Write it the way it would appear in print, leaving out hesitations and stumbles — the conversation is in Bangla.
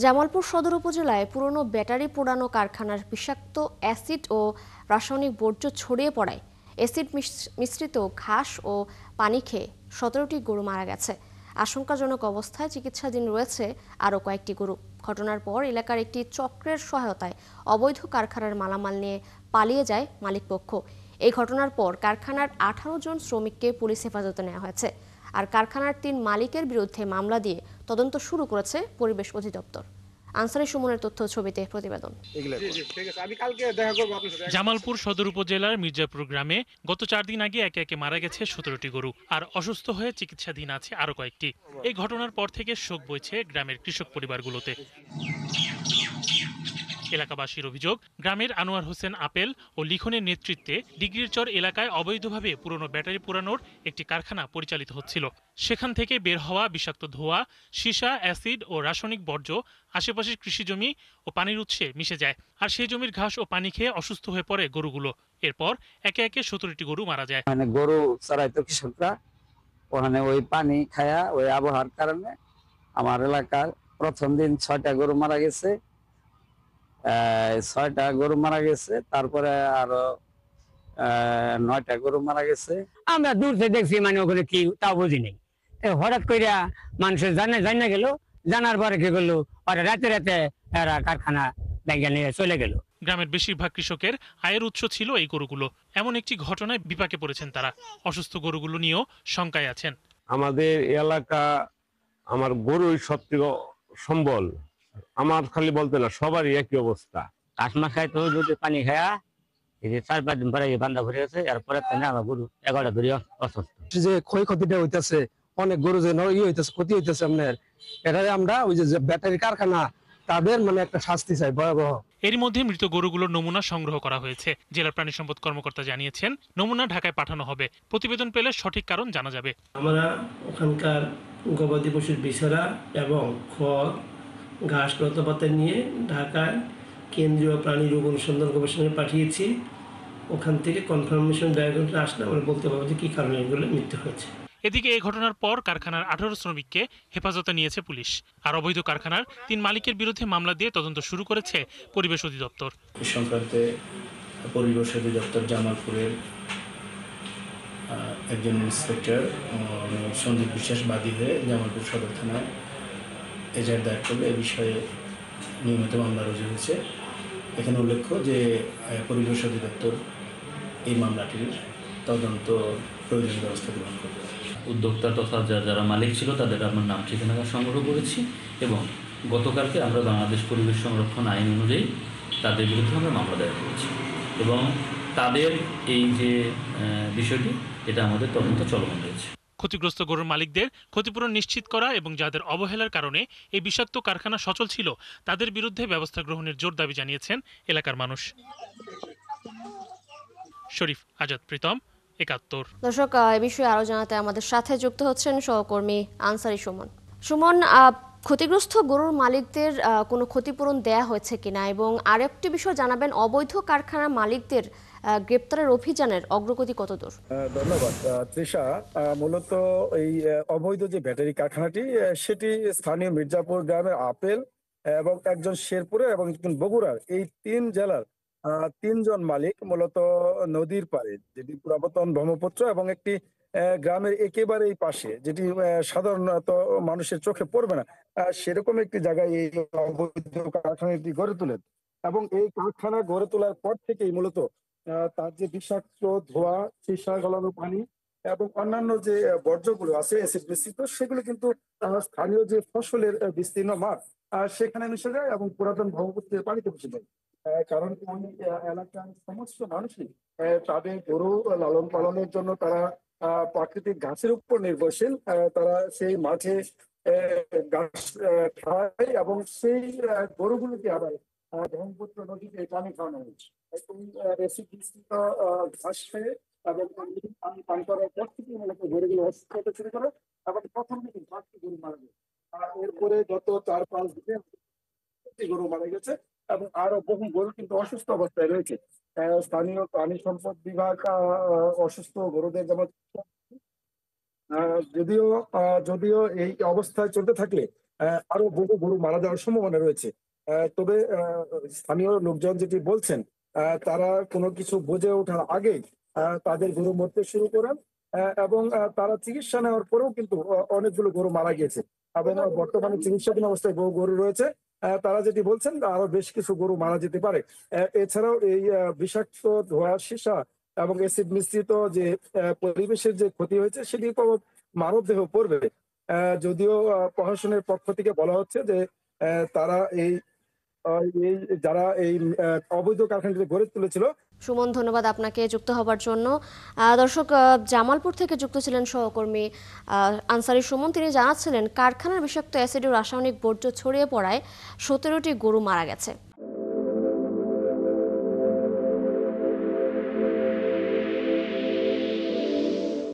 জামালপুর সদর উপজেলায় পুরনো ব্যাটারি পোড়ানো কারখানার বিষাক্ত অ্যাসিড ও রাসায়নিক বর্জ্য ছড়িয়ে পড়ায় অ্যাসিড মিশ্রিত ঘাস ও পানি খেয়ে 17টি গরু মারা গেছে। আশঙ্কাজনক অবস্থায় চিকিৎসাধীন রয়েছে আরও কয়েকটি গরু। ঘটনার পর এলাকার একটি চক্রের সহায়তায় অবৈধ কারখানার মালামাল নিয়ে পালিয়ে যায় মালিকপক্ষ। এই ঘটনার পর কারখানার 18 জন শ্রমিককে পুলিশ হেফাজতে নেওয়া হয়েছে। আর কারখানার 3 মালিকের বিরুদ্ধে মামলা দিয়ে তদন্ত শুরু করেছে পরিবেশ অধিদপ্তর। আনসারি সুমনের তথ্য ছবিতে প্রতিবেদন। জামালপুর সদর উপজেলার মির্জাপুর গ্রামে গত 4 দিন আগে একে একে মারা গেছে 17টি গরু, আর অসুস্থ হয়ে চিকিৎসাধীন আছে আরো কয়েকটি। এই ঘটনার পর থেকে শোক বইছে গ্রামের কৃষক পরিবারগুলোতে। এলাকাবাসীর অভিযোগ, গ্রামের আনোয়ার হোসেন আপেল ও লিখনের নেতৃত্বে ডিগ্রিরচর এলাকায় অবৈধভাবে পুরনো ব্যাটারি পোড়ানোর একটি কারখানা পরিচালিত হচ্ছিল। সেখান থেকে বের হওয়া বিষাক্ত ধোঁয়া, সীসা, অ্যাসিড ও রাসায়নিক বর্জ্য আশেপাশের কৃষিজমি ও পানির উৎসে মিশে যায়, আর সেই জমির ঘাস ও পানি খেয়ে অসুস্থ হয়ে পড়ে গরুগুলো। এরপর একে একে 17টি গরু মারা যায়। গরু চড়াইতো কৃষকরা, ওখানে ওই পানি খায়া ওই আবহাওয়ার কারণে আমার এলাকার প্রথম দিন 6টা গরু মারা গেছে। 6টা গরু মারা গেছে, তারপরে আরো 9টা গরু মারা গেছে। আমরা দূর থেকে দেখছি, মানে ওখানে কি তাও বুঝি নেই। হঠাৎ করে মানুষের জানা গেল, জানার পরে কি করলো, ওরা রাতে রাতে এরা কারখানা ব্যাঙ্গা নিয়ে চলে গেল। গ্রামের বেশিরভাগ কৃষকের আয়ের উৎস ছিল এই গরুগুলো। এমন একটি ঘটনায় বিপাকে পড়েছেন তারা। অসুস্থ গরুগুলো নিয়েও শঙ্কায় আছেন। আমাদের এলাকা, আমার গরুই সবথেকে সম্বল। আমার খালি বলতে না, সবারই একই অবস্থা। কাশমা খায় তো যদি পানি খায়া, এই যে 4-5 দিন পরে বান্ধা ভরে গেছে, এরপরে আমার গরু 11টা ধরে অসুস্থ। যে ক্ষয়ক্ষতিটা হইতেছে, অনেক গরু যে হইতেছে, ক্ষতি হইতেছে আপনার, এটা আমরা ওই যে ব্যাটারি কারখানা তাদের মানে একটা শাস্তি চাই ভয়াবহ। এর মধ্যে মৃত গরুগুলোর নমুনা সংগ্রহ করা হয়েছে। জেলা প্রাণী সম্পদ কর্মকর্তা জানিয়েছেন, নমুনা ঢাকায় পাঠানো হবে। প্রতিবেদন পেলে সঠিক কারণ জানা যাবে। আমরা ওখানকার গবাদি পশুর বিছানা এবং খড়, ঘাস, লতাপাতা নিয়ে ঢাকায় কেন্দ্রীয় প্রাণী রোগ অনুসন্ধান গবেষণায় পাঠিয়েছি। ওখান থেকে কনফার্মেশন ডায়াগনোসিস আসলে আমরা বলতে পারবো যে কী কারণে এগুলো মৃত্যু হয়েছে। এদিকে এই ঘটনার পর কারখানার 18 শ্রমিককে হেফাজতে নিয়েছে পুলিশ। আর অবৈধ কারখানার 3 মালিকের বিরুদ্ধে মামলা দিয়ে তদন্ত শুরু করেছে পরিবেশ অধিদপ্তর। এই সংক্রান্তে পরিবেশ অধিদপ্তর জামালপুরের একজন ইন্সপেক্টর সন্দীপ বিশ্বাস বাদী হয়ে জামালপুর সদর থানায় এজাহার দায়ের করলে এ বিষয়ে নিয়মিত মামলা রুজু হয়েছে। এখানে উল্লেখ্য যে পরিবেশ অধিদপ্তর এই মামলাটির তদন্ত প্রয়োজনীয় ব্যবস্থা গ্রহণ করবে। উদ্যোক্তা তথা যারা মালিক ছিল তাদের আমরা নাম ঠিকানা সংগ্রহ করেছি এবং গতকালকে আমরা বাংলাদেশ পরিবেশ সংরক্ষণ আইন অনুযায়ী তাদের বিরুদ্ধে আমরা মামলা দায়ের করেছি এবং তাদের এই যে বিষয়টি, এটা আমাদের তদন্ত চলমান রয়েছে। ক্ষতিগ্রস্ত গরুর মালিকদের ক্ষতিপূরণ নিশ্চিত করা এবং যাদের অবহেলার কারণে এই বিষাক্ত কারখানা সচল ছিল তাদের বিরুদ্ধে ব্যবস্থা গ্রহণের জোর দাবি জানিয়েছেন এলাকার মানুষ। শরীফ আজাদ প্রীতম, 71। দর্শক, এই বিষয়ে আরো জানাতে আমাদের সাথে যুক্ত হচ্ছেন সহকর্মী আনসারি সুমন। সুমন, ক্ষতিগ্রস্ত গরুর মালিকদের কোনো ক্ষতিপূরণ দেয়া হয়েছে কিনা, এবং আরেকটি বিষয় জানাবেন, অবৈধ কারখানার মালিকদের গ্রেপ্তারের অভিযানের অগ্রগতি কতদূর? ধন্যবাদ তৃষা। মূলত এই অবৈধ যে ব্যাটারি কারখানাটি, সেটি স্থানীয় মির্জাপুর গ্রামের আপেল এবং একজন শেরপুরের এবং একজন বগুড়ার, এই 3 জেলার 3 জন মালিক মূলত নদীর পাড়ে, যেটি পুরাতন ব্রহ্মপুত্র এবং একটি গ্রামের একেবারেই পাশে, যেটি সাধারণত মানুষের চোখে পড়বে না, সেরকম একটি জায়গায় এই অবৈধ কারখানাটি গড়ে তোলেন। এবং এই কারখানা গড়ে তোলার পর থেকেই মূলত তার যে বিষাক্ত ধোঁয়া, সীসা গলানো পানি এবং অন্যান্য যে বর্জ্যগুলো আছে অ্যাসিড মিশ্রিত, সেগুলো কিন্তু স্থানীয় যে ফসলের বিস্তীর্ণ মাঠ, সেখানে মিশে যায় এবং পুরাতন ব্রহ্মপুত্রের পানিতে মিশে যায়। কারণ ওই এলাকার সমস্ত মানুষই তাদের গরু লালন পালনের জন্য তারা প্রাকৃতিক ঘাসের উপর নির্ভরশীল। তারা সেই মাঠে ঘাস খায় এবং সেই গরুগুলোকে আবার ব্রহ্মপুত্র নদীতে পানি খাওয়ানো হয়েছে। ঘাস খেয়ে এবং পানি পান করার পর থেকে মূলত গরুগুলো অসুস্থ হতে শুরু করে এবং প্রথম দিকে 5টি গরু মারা যায়। এরপরে গত 4-5 দিনে গরু মারা গেছে এবং আরো বহু গরু কিন্তু অসুস্থ অবস্থায় রয়েছে। স্থানীয় প্রাণী সম্পদ বিভাগ অসুস্থ গরুদের যেমন যদিও এই অবস্থায় চলতে থাকলে আরো বহু গরু মারা যাওয়ার সম্ভাবনা রয়েছে। তবে স্থানীয় লোকজন যেটি বলছেন, তারা কোনো কিছু বুঝে ওঠার আগেই তাদের গরু মরতে শুরু করেন, এবং তারা চিকিৎসা নেওয়ার পরেও কিন্তু অনেকগুলো গরু মারা গিয়েছে এবং বর্তমানে চিকিৎসাধীন অবস্থায় বহু গরু রয়েছে। তারা যেটি বলছেন আরো বেশ কিছু গরু মারা যেতে পারে। এছাড়াও এই বিষাক্ত ধোঁয়া, সীসা এবং অ্যাসিড মিশ্রিত যে পরিবেশের যে ক্ষতি হয়েছে সেটির প্রভাব মানব দেহ পড়বে। যদিও প্রশাসনের পক্ষ থেকে বলা হচ্ছে যে তারা এই যারা এই অবৈধ কারখানাটি গড়ে তুলেছিল। সুমন, ধন্যবাদ আপনাকে যুক্ত হবার জন্য। দর্শক, জামালপুর থেকে যুক্ত ছিলেন সহকর্মী আনসারি সুমন। তিনি জানাচ্ছিলেন কারখানার বিষাক্ত অ্যাসিড ও রাসায়নিক বর্জ্য ছড়িয়ে পড়ায় 17টি গরু মারা গেছে।